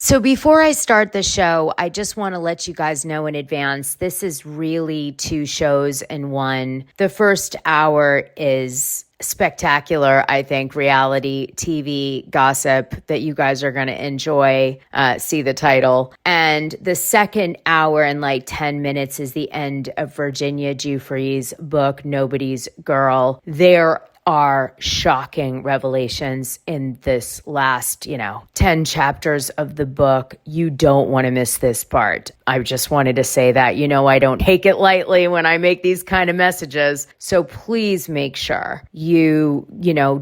So before I start the show, I just want to let you guys know in advance, this is really 2 shows in one. The first hour is spectacular, I think, reality TV gossip that you guys are going to enjoy. See the title. And the second hour and like 10 minutes is the end of Virginia Giuffre's book, Nobody's Girl. There are shocking revelations in this last, 10 chapters of the book. You don't want to miss this part. I just wanted to say that, I don't take it lightly when I make these kind of messages. So please make sure you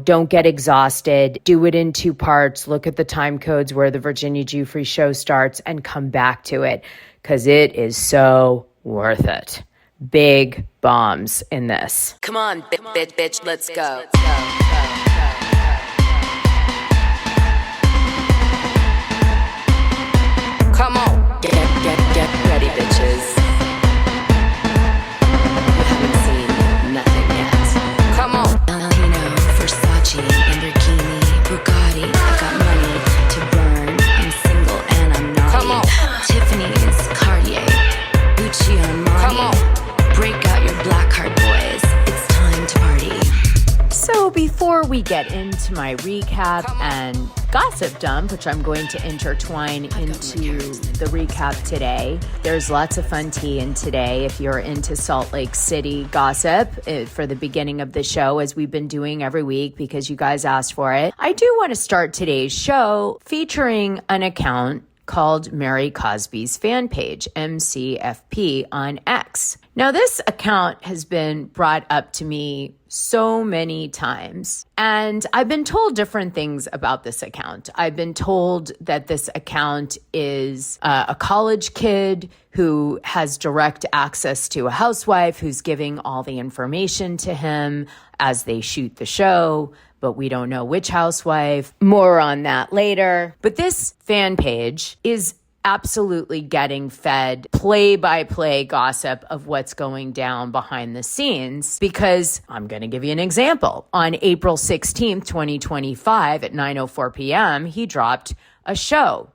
don't get exhausted. Do it in 2 parts. Look at the time codes where the Virginia Giuffre show starts and come back to it because it is so worth it. Big bombs in this. Come on, bitch, let's go. Come on, get ready, bitches. You haven't seen nothing yet. Come on. Valentino, Versace, Lamborghini, Bugatti. I got money to burn. I'm single and I'm naughty. Come on. Tiffany's, Cartier, Gucci on Marty. Come on. Break out your black card, boys. It's time to party. So before we get into my recap and gossip dump, which I'm going to intertwine into the recap today, there's lots of fun tea in today if you're into Salt Lake City gossip for the beginning of the show, as we've been doing every week because you guys asked for it. I do want to start today's show featuring an account called Mary Cosby's fan page, MCFP, on X. Now, this account has been brought up to me so many times, and I've been told different things about this account. I've been told that this account is a college kid who has direct access to a housewife who's giving all the information to him as they shoot the show, but we don't know which housewife. More on that later. But this fan page is absolutely getting fed play-by-play gossip of what's going down behind the scenes, because I'm going to give you an example. On April 16th, 2025 at 9:04 p.m., he dropped a show.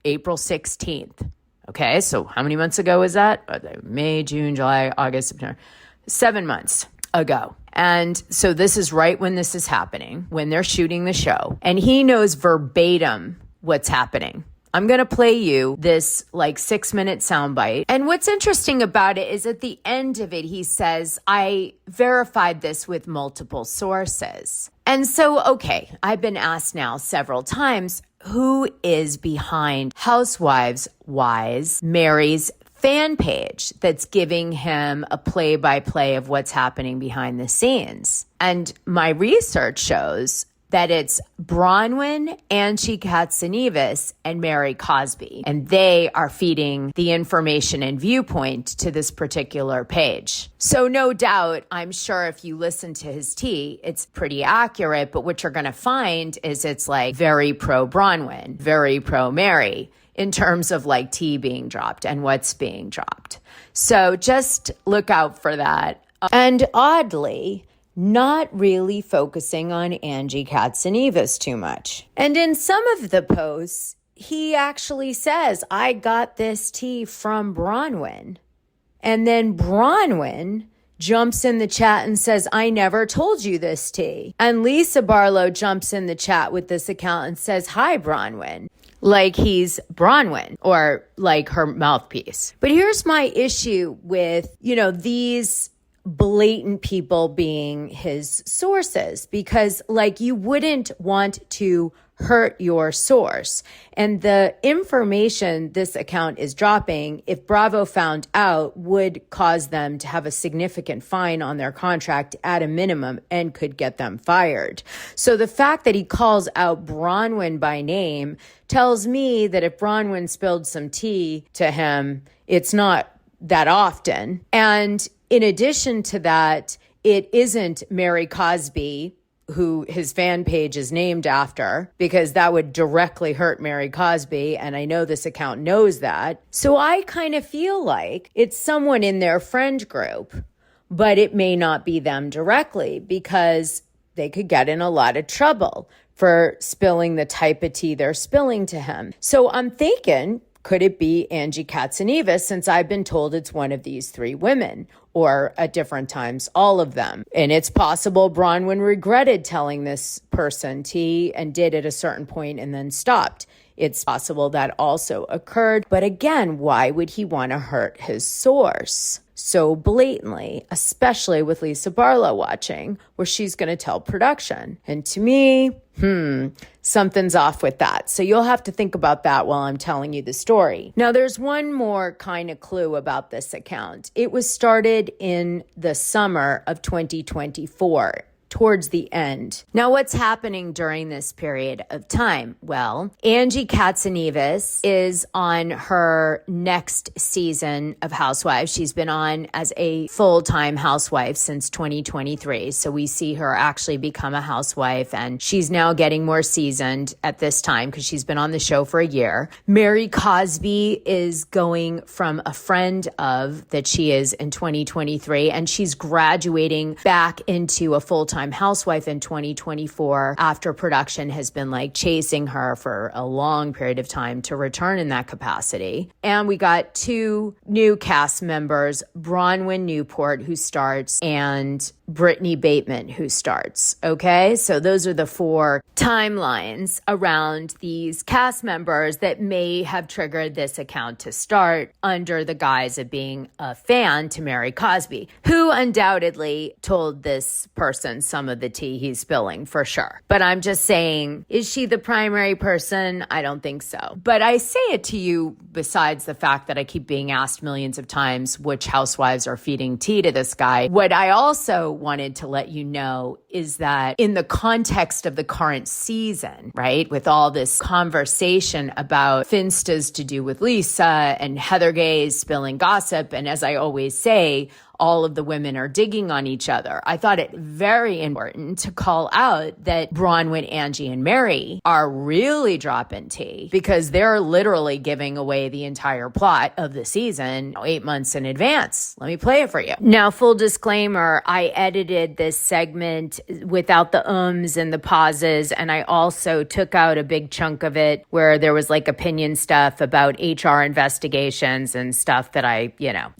April 16th. Okay, so how many months ago was that? May, June, July, August, September. 7 months ago. And so this is right when this is happening, when they're shooting the show. And he knows verbatim what's happening. I'm going to play you this 6-minute soundbite. And what's interesting about it is at the end of it, he says, I verified this with multiple sources. And so, okay, I've been asked now several times, who is behind Housewives Wise Mary's fan page that's giving him a play-by-play of what's happening behind the scenes? And my research shows that it's Bronwyn, Angie Katzenevas, and Mary Cosby. And they are feeding the information and viewpoint to this particular page. So no doubt, I'm sure if you listen to his tea, it's pretty accurate. But what you're going to find is it's very pro Bronwyn, very pro Mary, in terms of tea being dropped and what's being dropped. So just look out for that. And oddly, not really focusing on Angie Katzenevas too much. And in some of the posts, he actually says, I got this tea from Bronwyn. And then Bronwyn jumps in the chat and says, I never told you this tea. And Lisa Barlow jumps in the chat with this account and says, hi, Bronwyn. Like he's Bronwyn or like her mouthpiece. But here's my issue with, these blatant people being his sources, because you wouldn't want to hurt your source. And the information this account is dropping, if Bravo found out, would cause them to have a significant fine on their contract at a minimum and could get them fired. So the fact that he calls out Bronwyn by name tells me that if Bronwyn spilled some tea to him, it's not that often. And in addition to that, it isn't Mary Cosby, who his fan page is named after, because that would directly hurt Mary Cosby. And I know this account knows that. So I kind of feel like it's someone in their friend group, but it may not be them directly because they could get in a lot of trouble. for spilling the type of tea they're spilling to him. So I'm thinking, could it be Angie Katzenevas, since I've been told it's one of these three women, or at different times, all of them? And it's possible Bronwyn regretted telling this person tea and did at a certain point and then stopped. It's possible that also occurred. But again, why would he want to hurt his source so blatantly, especially with Lisa Barlow watching, where she's going to tell production? And to me, something's off with that. So you'll have to think about that while I'm telling you the story. Now, there's one more kind of clue about this account. It was started in the summer of 2024. Towards the end. Now, what's happening during this period of time? Well, Angie Katzenevas is on her next season of Housewives. She's been on as a full-time housewife since 2023. So we see her actually become a housewife, and she's now getting more seasoned at this time because she's been on the show for a year. Mary Cosby is going from a friend of that she is in 2023, and she's graduating back into a full-time housewife in 2024 after production has been like chasing her for a long period of time to return in that capacity. And we got two new cast members, Bronwyn Newport, who starts, and Brittany Bateman, who starts. Okay, so those are the four timelines around these cast members that may have triggered this account to start under the guise of being a fan to Mary Cosby, who undoubtedly told this person some of the tea he's spilling for sure. But I'm just saying, is she the primary person? I don't think so. But I say it to you besides the fact that I keep being asked millions of times which housewives are feeding tea to this guy. What I also wanted to let you know is that in the context of the current season, right, with all this conversation about Finsta's to do with Lisa and Heather Gay's spilling gossip, and as I always say, all of the women are digging on each other. I thought it very important to call out that Bronwyn, Angie, and Mary are really dropping tea because they're literally giving away the entire plot of the season 8 months in advance. Let me play it for you. Now, full disclaimer, I edited this segment without the ums and the pauses, and I also took out a big chunk of it where there was like opinion stuff about HR investigations and stuff that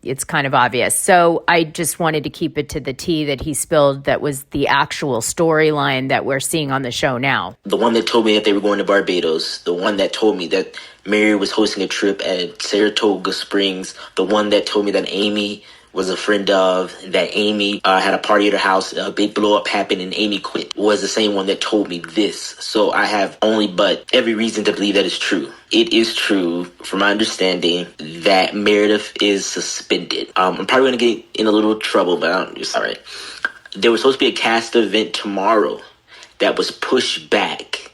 it's kind of obvious. So I just wanted to keep it to the tea that he spilled that was the actual storyline that we're seeing on the show now. The one that told me that they were going to Barbados, the one that told me that Mary was hosting a trip at Saratoga Springs, the one that told me that Amy was a friend of, that Amy had a party at her house, a big blow up happened and Amy quit, was the same one that told me this. So I have only but every reason to believe that it's true. It is true, from my understanding, that Meredith is suspended. I'm probably going to get in a little trouble, but it's all right. There was supposed to be a cast event tomorrow that was pushed back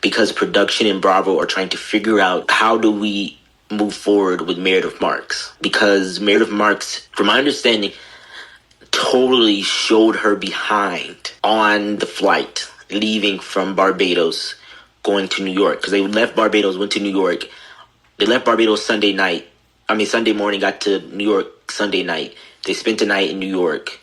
because production and Bravo are trying to figure out how do we move forward with Meredith Marks, because Meredith Marks, from my understanding, totally showed her behind on the flight leaving from Barbados going to New York, because they left Barbados, went to New York. They left Barbados Sunday morning, got to New York Sunday night. They spent the night in New York,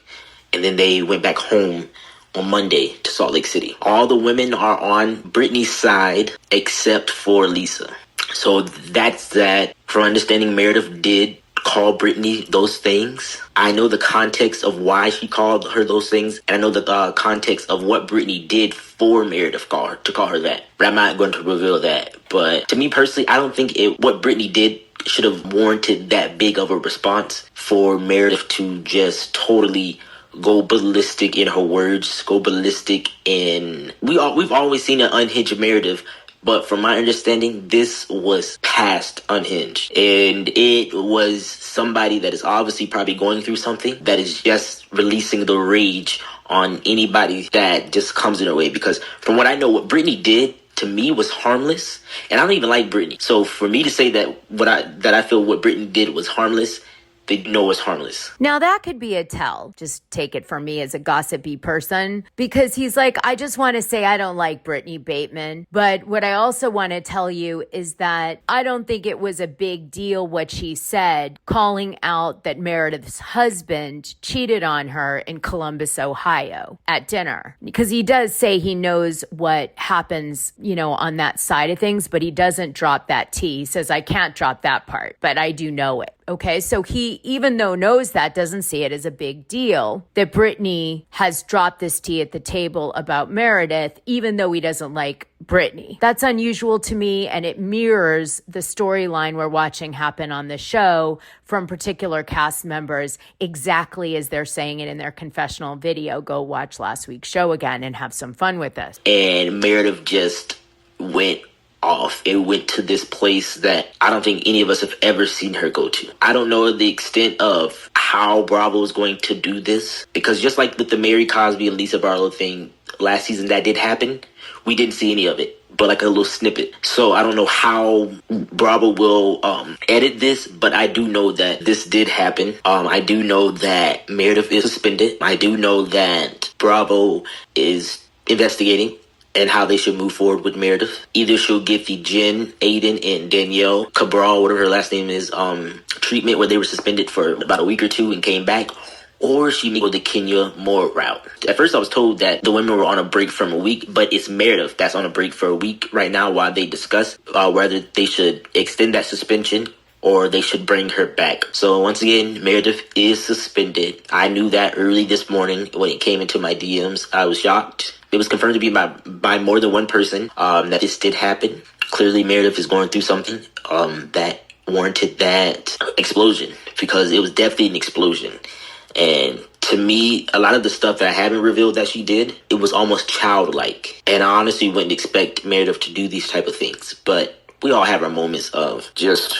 and then they went back home on Monday to Salt Lake City. All the women are on Brittany's side except for Lisa. So that's that. From understanding, Meredith did call Brittany those things. I know the context of why she called her those things, and I know the context of what Brittany did for Meredith to call her that. But I'm not going to reveal that. But to me personally, I don't think what Brittany did should have warranted that big of a response for Meredith to just totally go ballistic in her words, go ballistic in... We've always seen an unhinged Meredith, but from my understanding, this was past unhinged. And it was somebody that is obviously probably going through something that is just releasing the rage on anybody that just comes in her way. Because from what I know, what Brittany did to me was harmless. And I don't even like Brittany. So for me to say that I feel what Brittany did was harmless, they know it's harmless. Now that could be a tell. Just take it from me as a gossipy person, because he's like, I just want to say I don't like Brittany Bateman. But what I also want to tell you is that I don't think it was a big deal what she said, calling out that Meredith's husband cheated on her in Columbus, Ohio at dinner. Because he does say he knows what happens, on that side of things, but he doesn't drop that T. He says, I can't drop that part, but I do know it. Okay, so he, even though knows that, doesn't see it as a big deal that Brittany has dropped this tea at the table about Meredith, even though he doesn't like Brittany. That's unusual to me, and it mirrors the storyline we're watching happen on the show from particular cast members exactly as they're saying it in their confessional video. Go watch last week's show again and have some fun with this. And Meredith just went off. It went to this place that I don't think any of us have ever seen her go to. I don't know the extent of how Bravo is going to do this, because just like with the Mary Cosby and Lisa Barlow thing last season, that did happen. We didn't see any of it, but like a little snippet. So I don't know how Bravo will edit this, but I do know that this did happen. I do know that Meredith is suspended. I do know that Bravo is investigating and how they should move forward with Meredith. Either she'll get the Jen, Aiden, and Danielle Cabral, whatever her last name is, treatment where they were suspended for about a week or two and came back, or she may go the Kenya Moore route. At first I was told that the women were on a break from a week, but it's Meredith that's on a break for a week right now while they discuss whether they should extend that suspension or they should bring her back. So once again, Meredith is suspended. I knew that early this morning when it came into my DMs. I was shocked. It was confirmed to be by more than one person that this did happen. Clearly, Meredith is going through something that warranted that explosion, because it was definitely an explosion. And to me, a lot of the stuff that I haven't revealed that she did, it was almost childlike. And I honestly wouldn't expect Meredith to do these type of things. But we all have our moments of just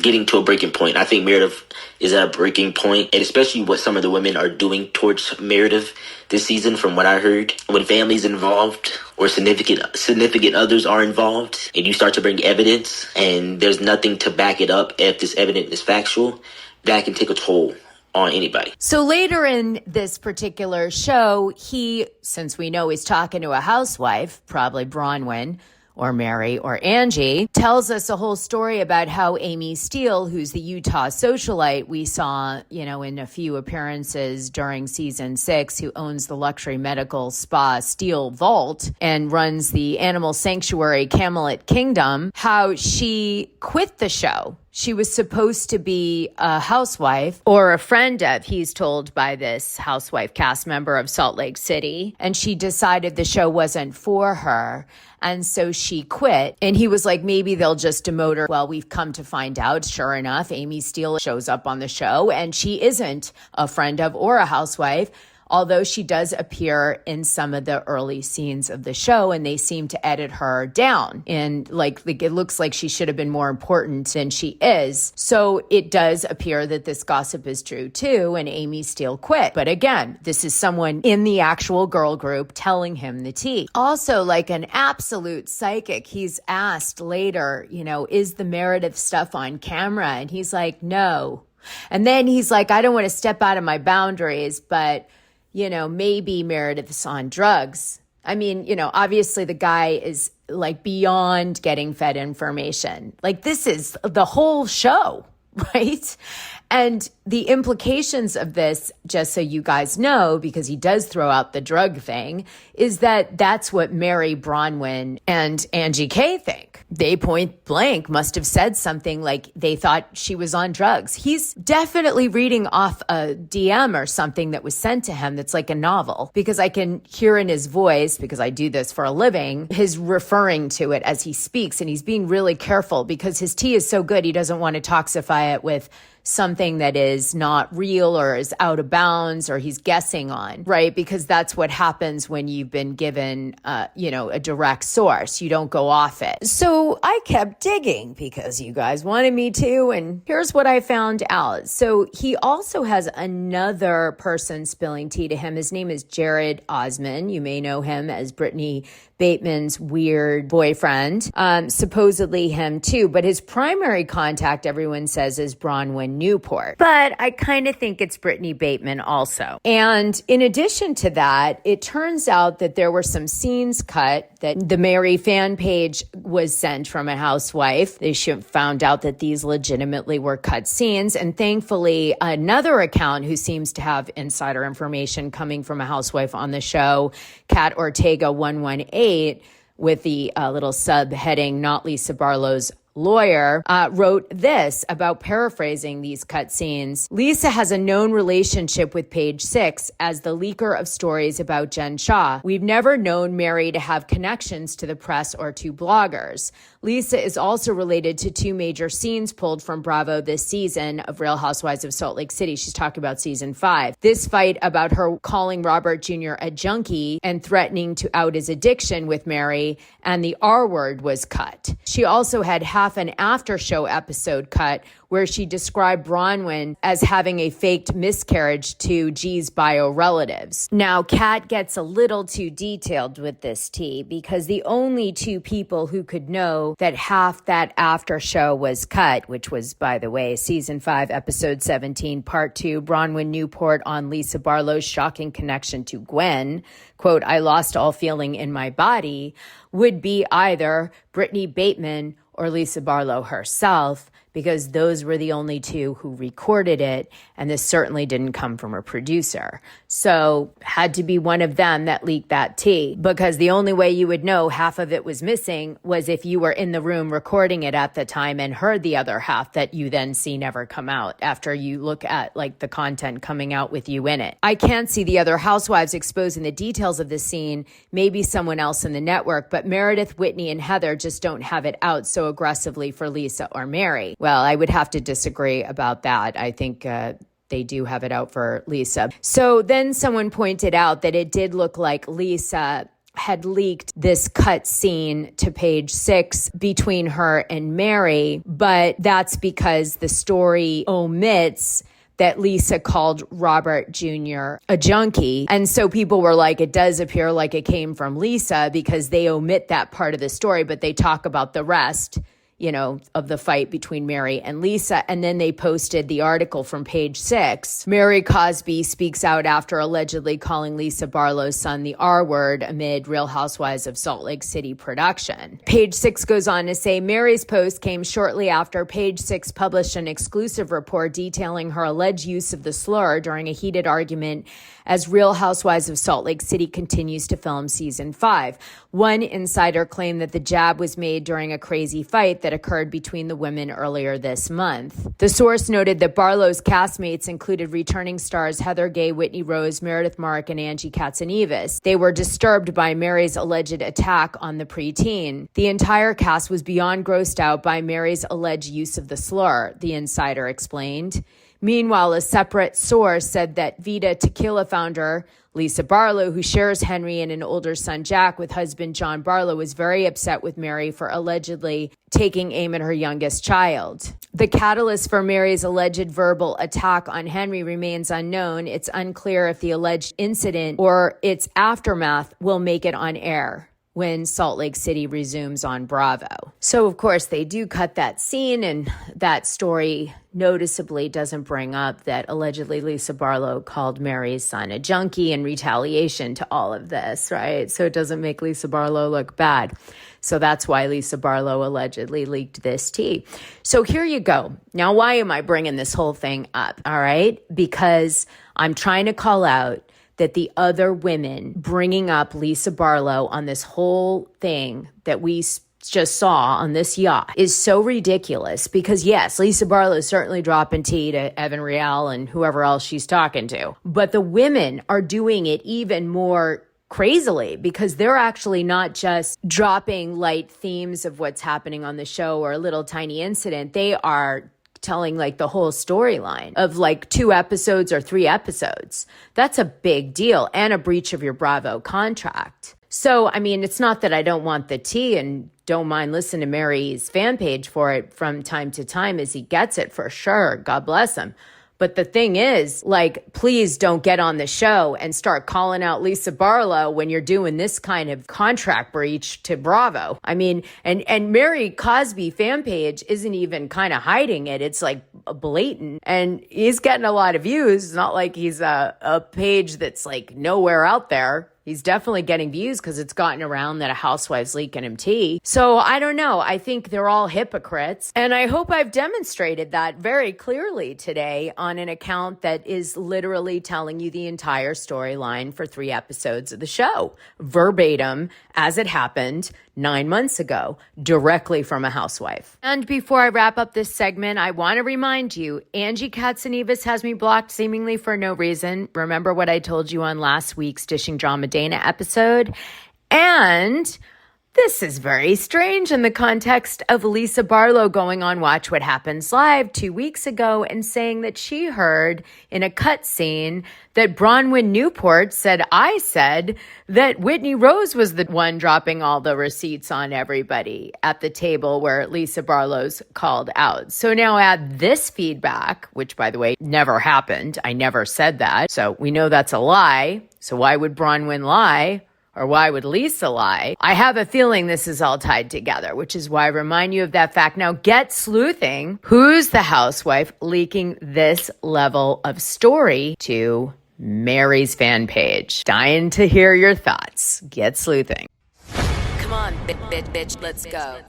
getting to a breaking point. I think Meredith is at a breaking point, and especially what some of the women are doing towards Meredith this season, from what I heard. When families involved or significant others are involved, and you start to bring evidence and there's nothing to back it up if this evidence is factual, that can take a toll on anybody. So later in this particular show, he, since we know he's talking to a housewife, probably Bronwyn or Mary or Angie, tells us a whole story about how Amy Steele, who's the Utah socialite we saw, in a few appearances during season 6, who owns the luxury medical spa Steele Vault and runs the animal sanctuary Camelot Kingdom, how she quit the show. She was supposed to be a housewife or a friend of, he's told by this housewife cast member of Salt Lake City, and she decided the show wasn't for her. And so she quit. And he was like, maybe they'll just demote her. Well, we've come to find out, sure enough, Amy Steele shows up on the show, and she isn't a friend of or a housewife, although she does appear in some of the early scenes of the show, and they seem to edit her down. And like it looks like she should have been more important than she is. So it does appear that this gossip is true too, and Amy Steele quit. But again, this is someone in the actual girl group telling him the tea. Also, like an absolute psychic, he's asked later, is the Meredith stuff on camera? And he's like, no. And then he's like, I don't want to step out of my boundaries, but maybe Meredith's on drugs. I mean, obviously the guy is like beyond getting fed information. Like this is the whole show, right? And the implications of this, just so you guys know, because he does throw out the drug thing, is that that's what Mary, Bronwyn, and Angie K think. They point blank must have said something like they thought she was on drugs. He's definitely reading off a DM or something that was sent to him that's like a novel, because I can hear in his voice, because I do this for a living, his referring to it as he speaks, and he's being really careful because his tea is so good he doesn't want to toxify it with something that is not real or is out of bounds or he's guessing on, right? Because that's what happens when you've been given, a direct source. You don't go off it. So I kept digging because you guys wanted me to, and here's what I found out. So he also has another person spilling tea to him. His name is Jared Osman. You may know him as Brittany Bateman's weird boyfriend, supposedly him too. But his primary contact, everyone says, is Bronwyn Newport. But I kind of think it's Brittany Bateman also. And in addition to that, it turns out that there were some scenes cut that the Mary fan page was sent from a housewife. They found out that these legitimately were cut scenes. And thankfully, another account who seems to have insider information coming from a housewife on the show, Kat Ortega 118, with the little subheading, Not Lisa Barlow's Lawyer, wrote this about paraphrasing these cut scenes. Lisa has a known relationship with Page Six as the leaker of stories about Jen Shah. We've never known Mary to have connections to the press or to bloggers. Lisa is also related to two major scenes pulled from Bravo this season of Real Housewives of Salt Lake City. She's talking about season 5. This fight about her calling Robert Jr. a junkie and threatening to out his addiction with Mary, and the R word was cut. She also had half an after show episode cut where she described Bronwyn as having a faked miscarriage to G's bio relatives. Now, Kat gets a little too detailed with this tea because the only two people who could know that half that after show was cut, which was, by the way, season 5, episode 17, part 2, Bronwyn Newport on Lisa Barlow's shocking connection to Gwen, quote, I lost all feeling in my body, would be either Brittany Bateman or Lisa Barlow herself, because those were the only two who recorded it, and this certainly didn't come from a producer. So had to be one of them that leaked that tea, because the only way you would know half of it was missing was if you were in the room recording it at the time and heard the other half that you then see never come out after you look at like the content coming out with you in it. I can't see the other housewives exposing the details of the scene, maybe someone else in the network, but Meredith, Whitney, and Heather just don't have it out so aggressively for Lisa or Mary. Well, I would have to disagree about that. I think they do have it out for Lisa. So then someone pointed out that it did look like Lisa had leaked this cut scene to Page Six between her and Mary, but that's because the story omits that Lisa called Robert Jr. a junkie. And so people were like, it does appear like it came from Lisa because they omit that part of the story, but they talk about the rest, you know, of the fight between Mary and Lisa. And then they posted the article from Page Six. Mary Cosby speaks out after allegedly calling Lisa Barlow's son the R word amid Real Housewives of Salt Lake City production. Page Six goes on to say, Mary's post came shortly after Page Six published an exclusive report detailing her alleged use of the slur during a heated argument as Real Housewives of Salt Lake City continues to film season 5. One insider claimed that the jab was made during a crazy fight that occurred between the women earlier this month. The source noted that Barlow's castmates included returning stars Heather Gay, Whitney Rose, Meredith Marks, and Angie Katzenevas. They were disturbed by Mary's alleged attack on the preteen. The entire cast was beyond grossed out by Mary's alleged use of the slur, the insider explained. Meanwhile, a separate source said that Vita Tequila founder Lisa Barlow, who shares Henry and an older son Jack with husband John Barlow, was very upset with Mary for allegedly taking aim at her youngest child. The catalyst for Mary's alleged verbal attack on Henry remains unknown. It's unclear if the alleged incident or its aftermath will make it on air when Salt Lake City resumes on Bravo. So, of course, they do cut that scene, and that story noticeably doesn't bring up that allegedly Lisa Barlow called Mary's son a junkie in retaliation to all of this, right? So it doesn't make Lisa Barlow look bad. So that's why Lisa Barlow allegedly leaked this tea. So here you go. Now, why am I bringing this whole thing up? All right? Because I'm trying to call out that the other women bringing up Lisa Barlow on this whole thing that we just saw on this yacht is so ridiculous because, yes, Lisa Barlow is certainly dropping tea to Evan Real and whoever else she's talking to. But the women are doing it even more crazily because they're actually not just dropping light themes of what's happening on the show or a little tiny incident. They are telling like the whole storyline of like 2 episodes or 3 episodes. That's a big deal and a breach of your Bravo contract. So, I mean, it's not that I don't want the tea and don't mind listening to Mary's fan page for it from time to time as he gets it for sure. God bless him. But the thing is, like, please don't get on the show and start calling out Lisa Barlow when you're doing this kind of contract breach to Bravo. I mean, and Mary Cosby fan page isn't even kind of hiding it. It's like blatant, and he's getting a lot of views. It's not like he's a page that's like nowhere out there. He's definitely getting views because it's gotten around that a Housewives leaking him tea. So I don't know. I think they're all hypocrites. And I hope I've demonstrated that very clearly today on an account that is literally telling you the entire storyline for 3 episodes of the show, verbatim as it happened 9 months ago, directly from a housewife. And before I wrap up this segment, I want to remind you, Angie Katzenevas has me blocked seemingly for no reason. Remember what I told you on last week's Dishing Drama Dana episode? And this is very strange in the context of Lisa Barlow going on Watch What Happens Live 2 weeks ago and saying that she heard in a cut scene that Bronwyn Newport said that Whitney Rose was the one dropping all the receipts on everybody at the table where Lisa Barlow's called out. So now add this feedback, which by the way, never happened. I never said that. So we know that's a lie. So why would Bronwyn lie? Or why would Lisa lie? I have a feeling this is all tied together, which is why I remind you of that fact. Now get sleuthing. Who's the housewife leaking this level of story to Mary's fan page? Dying to hear your thoughts. Get sleuthing. Come on, bitch, let's go.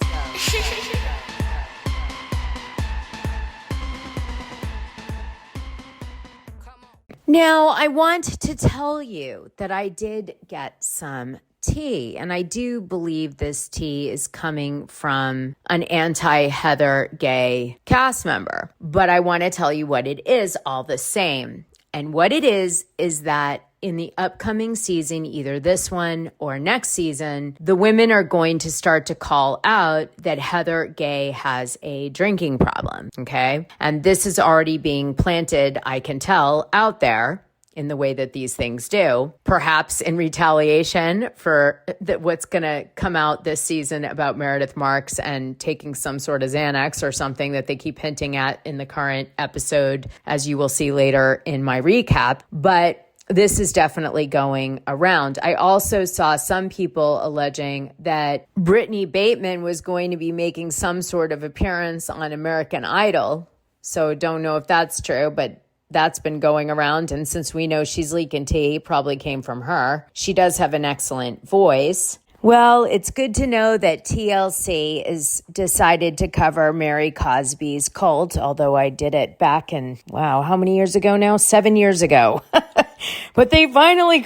Now, I want to tell you that I did get some tea, and I do believe this tea is coming from an anti-Heather gay cast member, but I want to tell you what it is all the same. And what it is that in the upcoming season, either this one or next season, the women are going to start to call out that Heather Gay has a drinking problem, okay? And this is already being planted, I can tell, out there in the way that these things do, perhaps in retaliation for what's going to come out this season about Meredith Marks and taking some sort of Xanax or something that they keep hinting at in the current episode, as you will see later in my recap. But this is definitely going around. I also saw some people alleging that Brittany Bateman was going to be making some sort of appearance on American Idol. So don't know if that's true, but that's been going around. And since we know she's leaking tea, probably came from her. She does have an excellent voice. Well, it's good to know that TLC has decided to cover Mary Cosby's cult, although I did it back in, wow, how many years ago now? 7 years ago. But they finally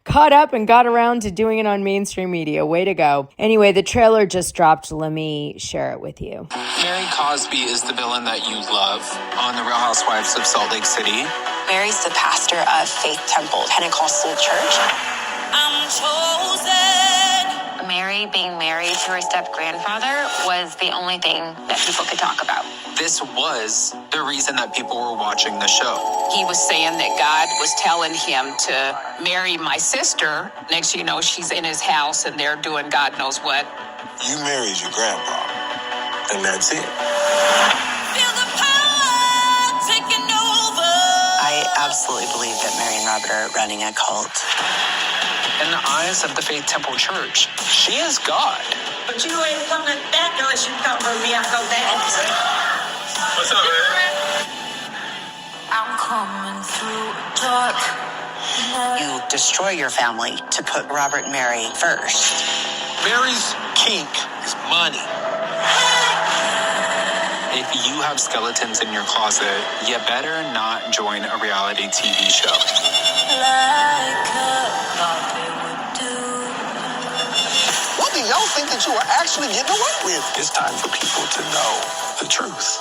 caught up and got around to doing it on mainstream media. Way to go. Anyway, the trailer just dropped. Let me share it with you. Mary Cosby is the villain that you love on The Real Housewives of Salt Lake City. Mary's the pastor of Faith Temple Pentecostal Church. I'm chosen. Mary being married to her step-grandfather was the only thing that people could talk about. This was the reason that people were watching the show. He was saying that God was telling him to marry my sister. Next thing you know, she's in his house and they're doing God knows what. You married your grandpa, and that's it. Feel the power taking over. I absolutely believe that Mary and Robert are running a cult. In the eyes of the Faith Temple Church, she is God. But you ain't coming back unless you come for me. I go down. What's up, man? I'm coming through dark. You destroy your family to put Robert and Mary first. Mary's kink is money. If you have skeletons in your closet, you better not join a reality TV show. Like a coffee would do. What do y'all think that you are actually getting away with? It's time for people to know the truth.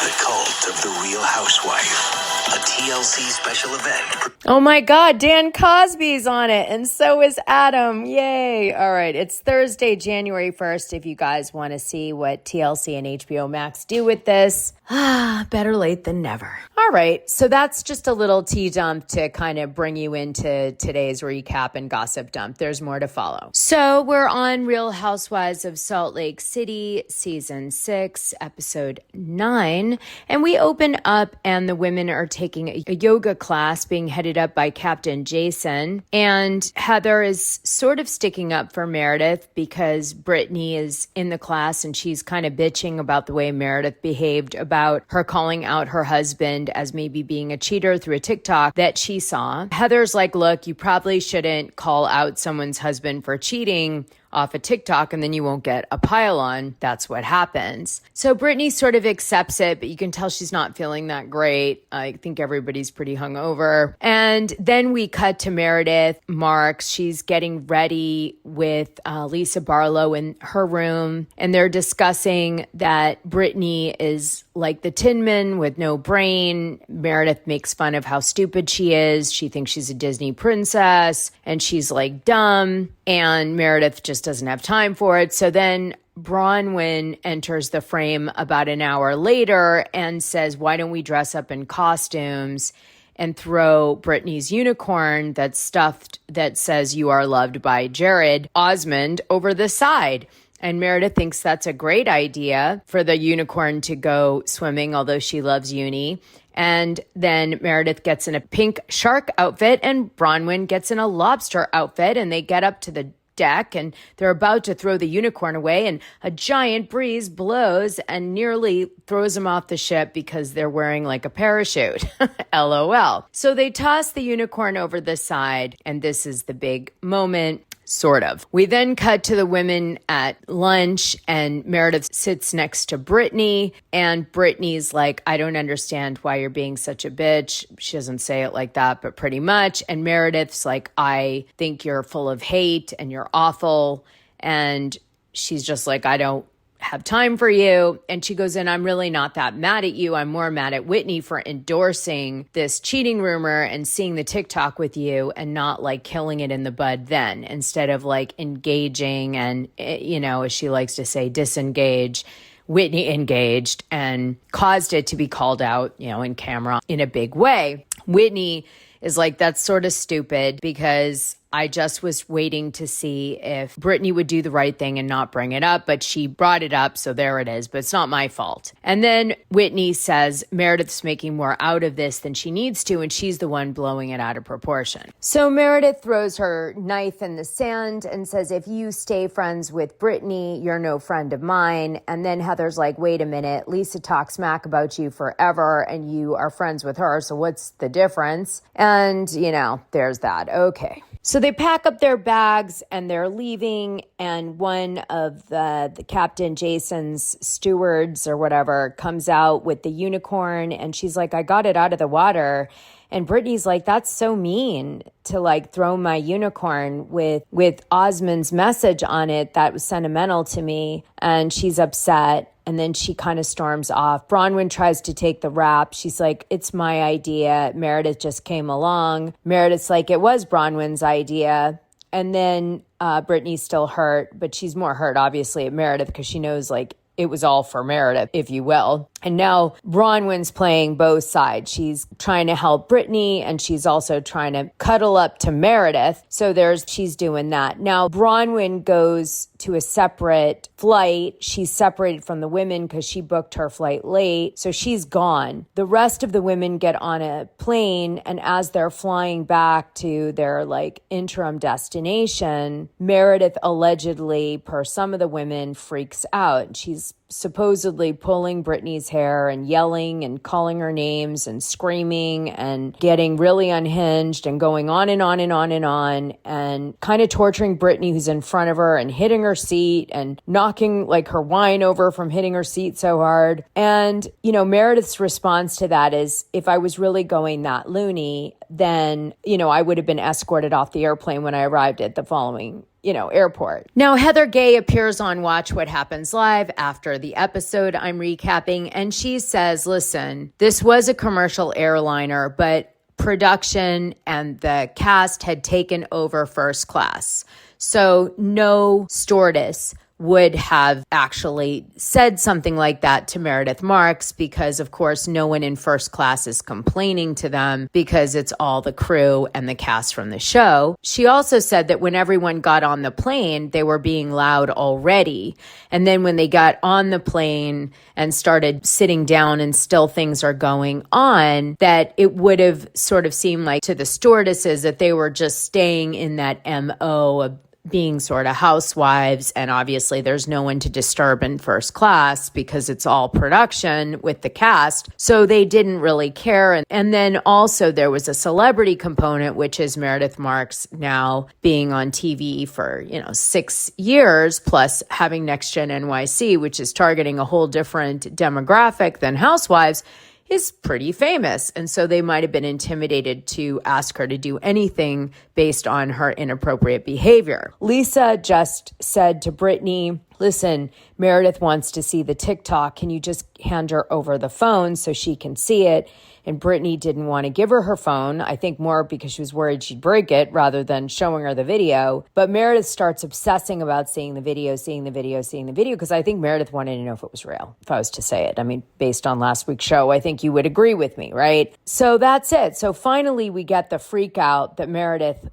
The Cult of the Real Housewife, a TLC special event. Oh my God, Dan Cosby's on it, and so is Adam. Yay. All right, it's Thursday, January 1st, if you guys want to see what TLC and HBO Max do with this. Better late than never. All right, so that's just a little tea dump to kind of bring you into today's recap and gossip dump. There's more to follow. So we're on Real Housewives of Salt Lake City, Season 6, Episode 9. 9. And we open up and the women are taking a yoga class being headed up by Captain Jason. And Heather is sort of sticking up for Meredith because Brittany is in the class and she's kind of bitching about the way Meredith behaved about her calling out her husband as maybe being a cheater through a TikTok that she saw. Heather's like, look, you probably shouldn't call out someone's husband for cheating off a TikTok and then you won't get a pile on. That's what happens. So Brittany sort of accepts it, but you can tell she's not feeling that great. I think everybody's pretty hungover. And then we cut to Meredith Marks. She's getting ready with Lisa Barlow in her room, and they're discussing that Brittany is like the Tin Man with no brain. Meredith makes fun of how stupid she is. She thinks she's a Disney princess and she's like dumb, and Meredith just doesn't have time for it. So then Bronwyn enters the frame about an hour later and says, why don't we dress up in costumes and throw Brittany's unicorn that's stuffed that says you are loved by Jared Osmond over the side. And Meredith thinks that's a great idea for the unicorn to go swimming, although she loves uni. And then Meredith gets in a pink shark outfit and Bronwyn gets in a lobster outfit, and they get up to the deck and they're about to throw the unicorn away, and a giant breeze blows and nearly throws them off the ship because they're wearing like a parachute. LOL. So they toss the unicorn over the side, and this is the big moment. Sort of. We then cut to the women at lunch, and Meredith sits next to Brittany, and Brittany's like, I don't understand why you're being such a bitch. She doesn't say it like that, but pretty much. And Meredith's like, I think you're full of hate and you're awful. And she's just like, I don't have time for you. And she goes in, I'm really not that mad at you. I'm more mad at Whitney for endorsing this cheating rumor and seeing the TikTok with you and not like killing it in the bud then, instead of like engaging and, you know, as she likes to say, disengage. Whitney engaged and caused it to be called out, you know, in camera in a big way. Whitney is like, that's sort of stupid because I just was waiting to see if Brittany would do the right thing and not bring it up, but she brought it up, so there it is, but it's not my fault. And then Whitney says Meredith's making more out of this than she needs to, and she's the one blowing it out of proportion. So Meredith throws her knife in the sand and says, if you stay friends with Brittany, you're no friend of mine. And then Heather's like, wait a minute, Lisa talks smack about you forever, and you are friends with her, so what's the difference? And, you know, there's that. Okay. So they pack up their bags and they're leaving, and one of the Captain Jason's stewards or whatever comes out with the unicorn, and she's like, I got it out of the water. And Brittany's like, that's so mean to like throw my unicorn with Osmond's message on it that was sentimental to me. And she's upset. And then she kind of storms off. Bronwyn tries to take the rap. She's like, it's my idea. Meredith just came along. Meredith's like, it was Bronwyn's idea. And then Brittany's still hurt, but she's more hurt, obviously, at Meredith because she knows, like, it was all for Meredith, if you will. And now Bronwyn's playing both sides. She's trying to help Brittany, and she's also trying to cuddle up to Meredith. So she's doing that. Now Bronwyn goes to a separate flight. She's separated from the women because she booked her flight late. So she's gone. The rest of the women get on a plane, and as they're flying back to their like interim destination, Meredith allegedly, per some of the women, freaks out. She's supposedly pulling Brittany's hair and yelling and calling her names and screaming and getting really unhinged and going on and on and on and on and kind of torturing Brittany, who's in front of her, and hitting her seat and knocking like her wine over from hitting her seat so hard. And, you know, Meredith's response to that is, if I was really going that loony, then, you know, I would have been escorted off the airplane when I arrived at the following airport. Now, Heather Gay appears on Watch What Happens Live after the episode I'm recapping, and she says, listen, this was a commercial airliner, but production and the cast had taken over first class. So no stewardess would have actually said something like that to Meredith Marks because, of course, no one in First Class is complaining to them because it's all the crew and the cast from the show. She also said that when everyone got on the plane, they were being loud already. And then when they got on the plane and started sitting down and still things are going on, that it would have sort of seemed like to the stewardesses that they were just staying in that MO of being sort of housewives, and obviously there's no one to disturb in First Class because it's all production with the cast, so they didn't really care. And then also there was a celebrity component, which is Meredith Marks now being on TV for 6 years, plus having Next Gen NYC, which is targeting a whole different demographic than Housewives, is pretty famous. And so they might have been intimidated to ask her to do anything based on her inappropriate behavior. Lisa just said to Brittany, listen, Meredith wants to see the TikTok. Can you just hand her over the phone so she can see it? And Brittany didn't want to give her her phone, I think more because she was worried she'd break it rather than showing her the video. But Meredith starts obsessing about seeing the video, because I think Meredith wanted to know if it was real, if I was to say it. I mean, based on last week's show, I think you would agree with me, right? So that's it. So finally we get the freak out that Meredith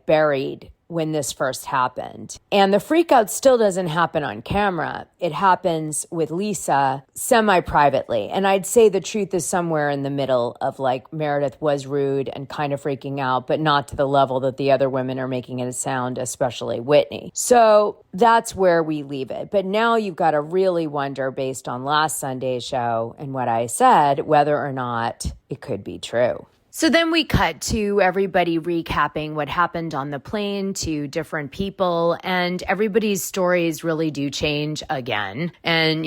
buried when this first happened. And the freak out still doesn't happen on camera. It happens with Lisa semi-privately. And I'd say the truth is somewhere in the middle of Meredith was rude and kind of freaking out, but not to the level that the other women are making it sound, especially Whitney. So that's where we leave it. But now you've got to really wonder, based on last Sunday's show and what I said, whether or not it could be true. So then we cut to everybody recapping what happened on the plane to different people, and everybody's stories really do change again. And,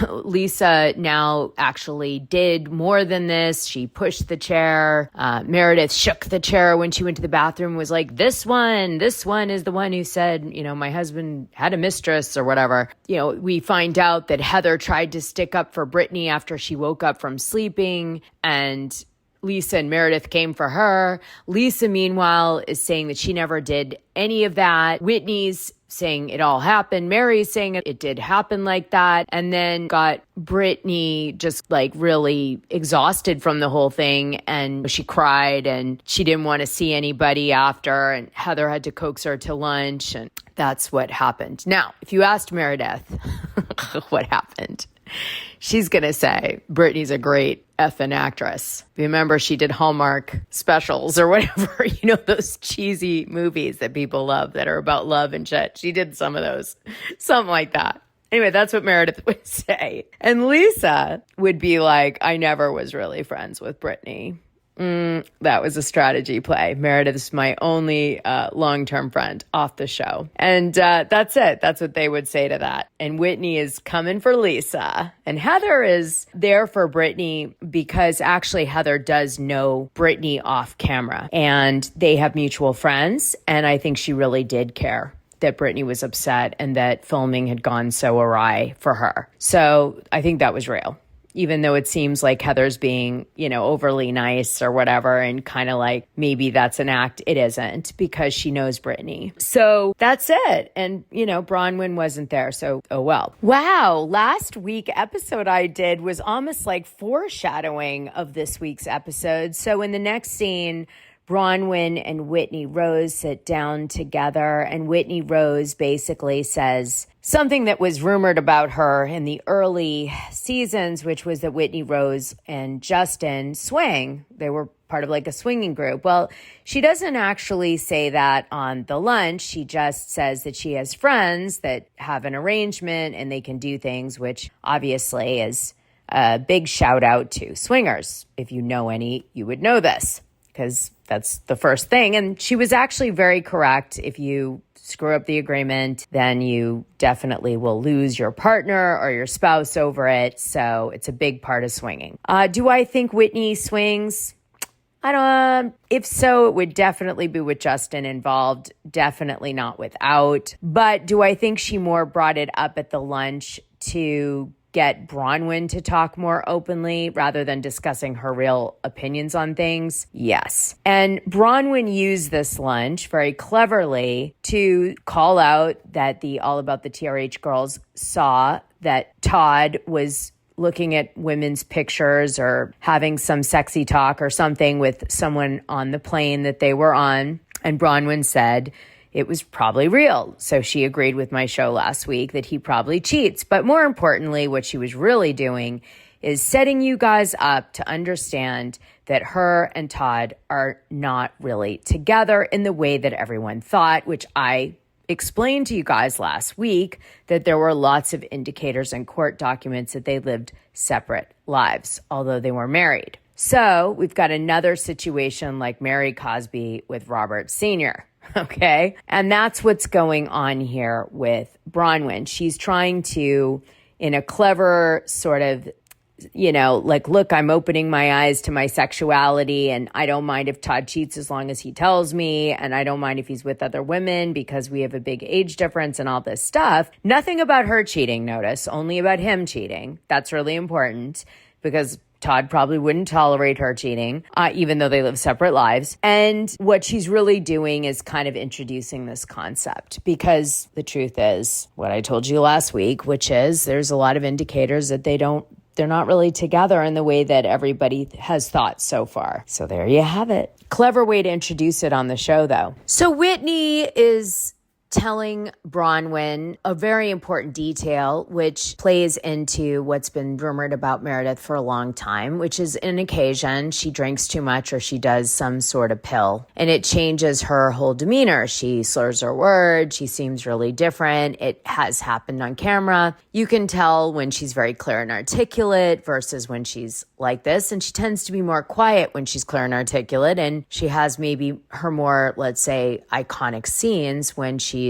Lisa now actually did more than this. She pushed the chair. Meredith shook the chair when she went to the bathroom, was like, this one is the one who said, my husband had a mistress or whatever. We find out that Heather tried to stick up for Brittany after she woke up from sleeping, and Lisa and Meredith came for her. Lisa, meanwhile, is saying that she never did any of that. Whitney's saying it all happened. Mary's saying it did happen like that. And then got Brittany just really exhausted from the whole thing. And she cried and she didn't want to see anybody after. And Heather had to coax her to lunch. And that's what happened. Now, if you asked Meredith what happened, she's going to say Brittany's a great effing actress. Remember, she did Hallmark specials or whatever, those cheesy movies that people love that are about love and shit. She did some of those, something like that. Anyway, that's what Meredith would say. And Lisa would be like, I never was really friends with Brittany. That was a strategy play. Meredith's my only long-term friend off the show. And that's it. That's what they would say to that. And Whitney is coming for Lisa. And Heather is there for Brittany because actually Heather does know Brittany off camera. And they have mutual friends. And I think she really did care that Brittany was upset and that filming had gone so awry for her. So I think that was real. Even though it seems like Heather's being, overly nice or whatever, and kind of maybe that's an act, it isn't, because she knows Brittany. So that's it. And, Bronwyn wasn't there, so oh well. Wow, last week episode I did was almost like foreshadowing of this week's episode. So in the next scene, Bronwyn and Whitney Rose sit down together, and Whitney Rose basically says something that was rumored about her in the early seasons, which was that Whitney Rose and Justin swing. They were part of a swinging group. Well, she doesn't actually say that on the lunch. She just says that she has friends that have an arrangement and they can do things, which obviously is a big shout out to swingers. If you know any, you would know this, because that's the first thing. And she was actually very correct. If you screw up the agreement, then you definitely will lose your partner or your spouse over it. So it's a big part of swinging. Do I think Whitney swings? I don't. If so, it would definitely be with Justin involved. Definitely not without. But do I think she more brought it up at the lunch to get Bronwyn to talk more openly rather than discussing her real opinions on things? Yes. And Bronwyn used this lunch very cleverly to call out that the All About the TRH girls saw that Todd was looking at women's pictures or having some sexy talk or something with someone on the plane that they were on. And Bronwyn said it was probably real. So she agreed with my show last week that he probably cheats. But more importantly, what she was really doing is setting you guys up to understand that her and Todd are not really together in the way that everyone thought, which I explained to you guys last week, that there were lots of indicators in court documents that they lived separate lives, although they were married. So we've got another situation like Mary Cosby with Robert Sr., okay? And that's what's going on here with Bronwyn. She's trying to, in a clever sort of, like, look, I'm opening my eyes to my sexuality, and I don't mind if Todd cheats as long as he tells me, and I don't mind if he's with other women because we have a big age difference and all this stuff. Nothing about her cheating, notice, only about him cheating. That's really important because Todd probably wouldn't tolerate her cheating, even though they live separate lives. And what she's really doing is kind of introducing this concept, because the truth is what I told you last week, which is there's a lot of indicators that they're not really together in the way that everybody has thought so far. So there you have it. Clever way to introduce it on the show, though. So Whitney is telling Bronwyn a very important detail, which plays into what's been rumored about Meredith for a long time, which is an occasion she drinks too much or she does some sort of pill, and it changes her whole demeanor. She slurs her words. She seems really different. It has happened on camera. You can tell when she's very clear and articulate versus when she's like this, and she tends to be more quiet when she's clear and articulate, and she has maybe her more, let's say, iconic scenes when she's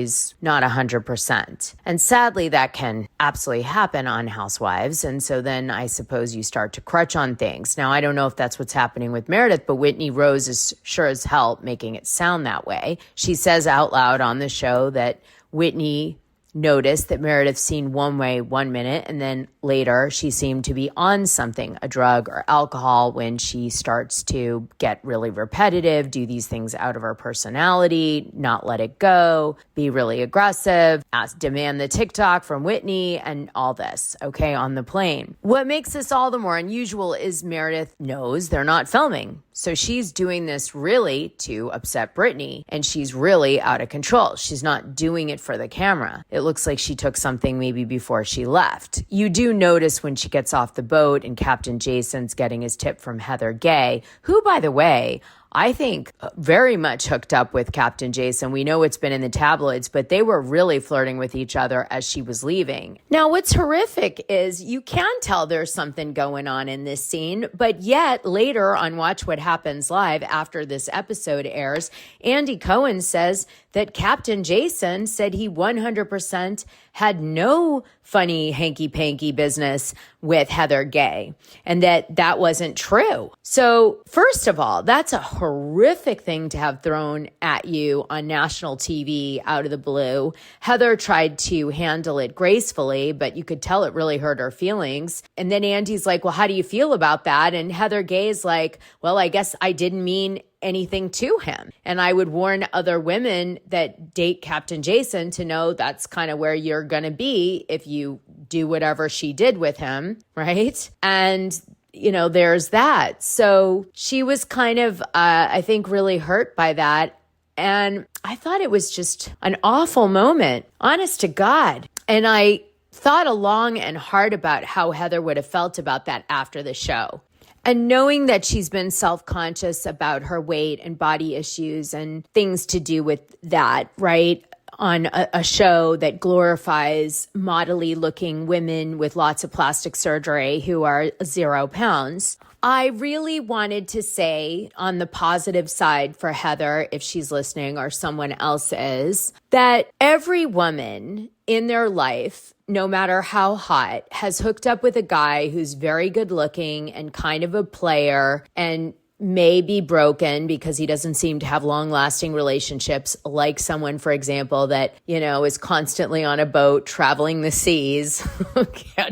not 100%. And sadly, that can absolutely happen on Housewives. And so then I suppose you start to crutch on things. Now, I don't know if that's what's happening with Meredith, but Whitney Rose is sure as hell making it sound that way. She says out loud on the show that Whitney noticed that Meredith seemed one way 1 minute, and then later she seemed to be on something, a drug or alcohol, when she starts to get really repetitive, do these things out of her personality, not let it go, be really aggressive, demand the TikTok from Whitney, and all this, okay, on the plane. What makes this all the more unusual is Meredith knows they're not filming. So she's doing this really to upset Brittany, and she's really out of control. She's not doing it for the camera. It looks like she took something maybe before she left. You do notice when she gets off the boat and Captain Jason's getting his tip from Heather Gay, who, by the way, I think very much hooked up with Captain Jason. We know it's been in the tabloids, but they were really flirting with each other as she was leaving. Now, what's horrific is you can tell there's something going on in this scene, but yet later on Watch What Happens Live, after this episode airs, Andy Cohen says that Captain Jason said he 100% had no funny hanky-panky business with Heather Gay, and that wasn't true. So first of all, that's a horrific thing to have thrown at you on national TV out of the blue. Heather tried to handle it gracefully, but you could tell it really hurt her feelings. And then Andy's like, well, how do you feel about that? And Heather Gay's like, well, I guess I didn't mean anything to him. And I would warn other women that date Captain Jason to know that's kind of where you're going to be if you do whatever she did with him, right? And, there's that. So she was kind of, I think, really hurt by that. And I thought it was just an awful moment, honest to God. And I thought long and hard about how Heather would have felt about that after the show. And knowing that she's been self-conscious about her weight and body issues and things to do with that, right? On a show that glorifies modelly looking women with lots of plastic surgery who are 0 pounds. I really wanted to say on the positive side for Heather, if she's listening or someone else is, that every woman in their life, no matter how hot, has hooked up with a guy who's very good looking and kind of a player and may be broken because he doesn't seem to have long-lasting relationships, like someone, for example, that, is constantly on a boat traveling the seas,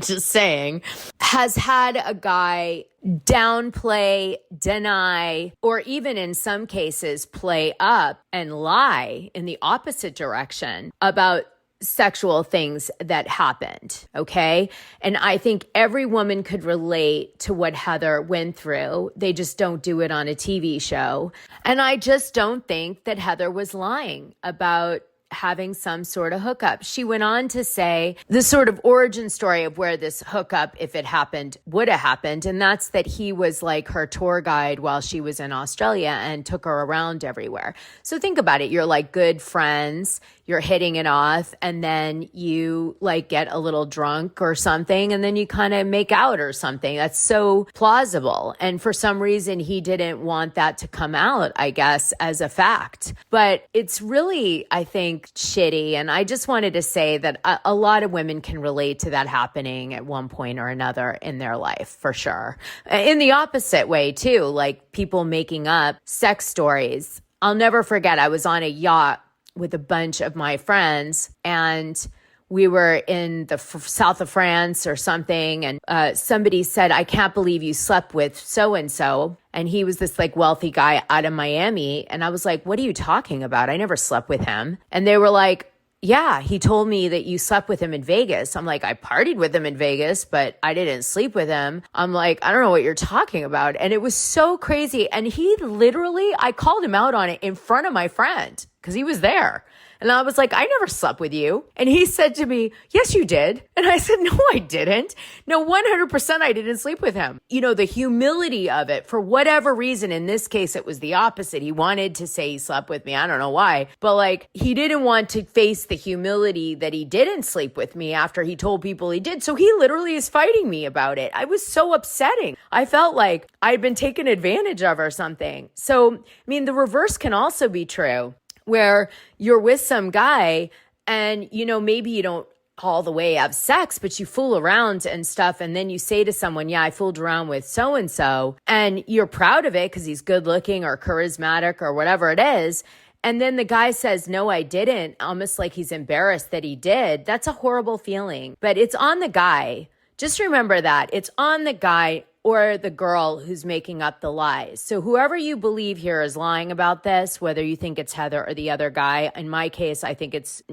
just saying, has had a guy downplay, deny, or even in some cases play up and lie in the opposite direction about sexual things that happened, okay? And I think every woman could relate to what Heather went through. They just don't do it on a TV show. And I just don't think that Heather was lying about having some sort of hookup. She went on to say the sort of origin story of where this hookup, if it happened, would have happened. And that's that he was like her tour guide while she was in Australia and took her around everywhere. So think about it. You're like good friends. You're hitting it off, and then you like get a little drunk or something, and then you kind of make out or something. That's so plausible. And for some reason, he didn't want that to come out, I guess, as a fact. But it's really, I think, shitty. And I just wanted to say that a lot of women can relate to that happening at one point or another in their life, for sure. In the opposite way, too, like people making up sex stories. I'll never forget, I was on a yacht with a bunch of my friends, and we were in the south of France or something, and somebody said, I can't believe you slept with so-and-so. And he was this like wealthy guy out of Miami. And I was like, what are you talking about? I never slept with him. And they were like, yeah, he told me that you slept with him in Vegas. I'm like, I partied with him in Vegas, but I didn't sleep with him. I'm like, I don't know what you're talking about. And it was so crazy. And he literally, I called him out on it in front of my friend because he was there. And I was like, I never slept with you. And he said to me, yes, you did. And I said, no, I didn't. No, 100% I didn't sleep with him. The humility of it, for whatever reason, in this case, it was the opposite. He wanted to say he slept with me. I don't know why. But like, he didn't want to face the humility that he didn't sleep with me after he told people he did. So he literally is fighting me about it. I was so upsetting. I felt like I'd been taken advantage of or something. So, I mean, the reverse can also be true, where you're with some guy and, maybe you don't all the way have sex, but you fool around and stuff. And then you say to someone, yeah, I fooled around with so-and-so, and you're proud of it because he's good looking or charismatic or whatever it is. And then the guy says, no, I didn't, almost like he's embarrassed that he did. That's a horrible feeling, but it's on the guy. Just remember that it's on the guy or the girl who's making up the lies. So whoever you believe here is lying about this, whether you think it's Heather or the other guy. In my case, I think it's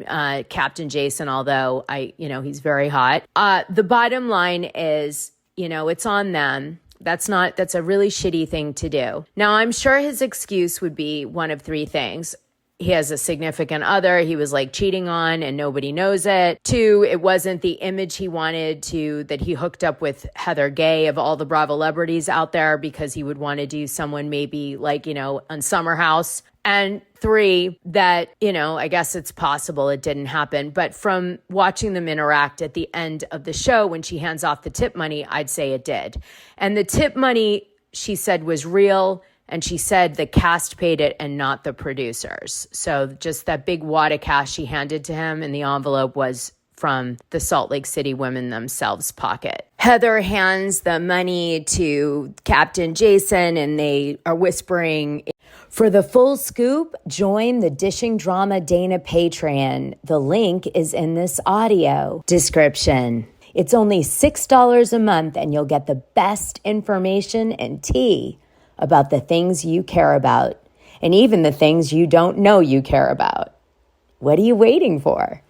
Captain Jason, although he's very hot. The bottom line is, it's on them. That's a really shitty thing to do. Now, I'm sure his excuse would be one of three things. He has a significant other he was like cheating on and nobody knows it. 2, it wasn't the image he wanted that he hooked up with Heather Gay of all the Bravo celebrities out there because he would want to do someone maybe like, on Summer House. And 3, that, I guess it's possible it didn't happen. But from watching them interact at the end of the show, when she hands off the tip money, I'd say it did. And the tip money, she said, was real. And she said the cast paid it and not the producers. So just that big wad of cash she handed to him in the envelope was from the Salt Lake City women themselves' pocket. Heather hands the money to Captain Jason and they are whispering. For the full scoop, join the Dishing Drama Dana Patreon. The link is in this audio description. It's only $6 a month and you'll get the best information and tea about the things you care about, and even the things you don't know you care about. What are you waiting for?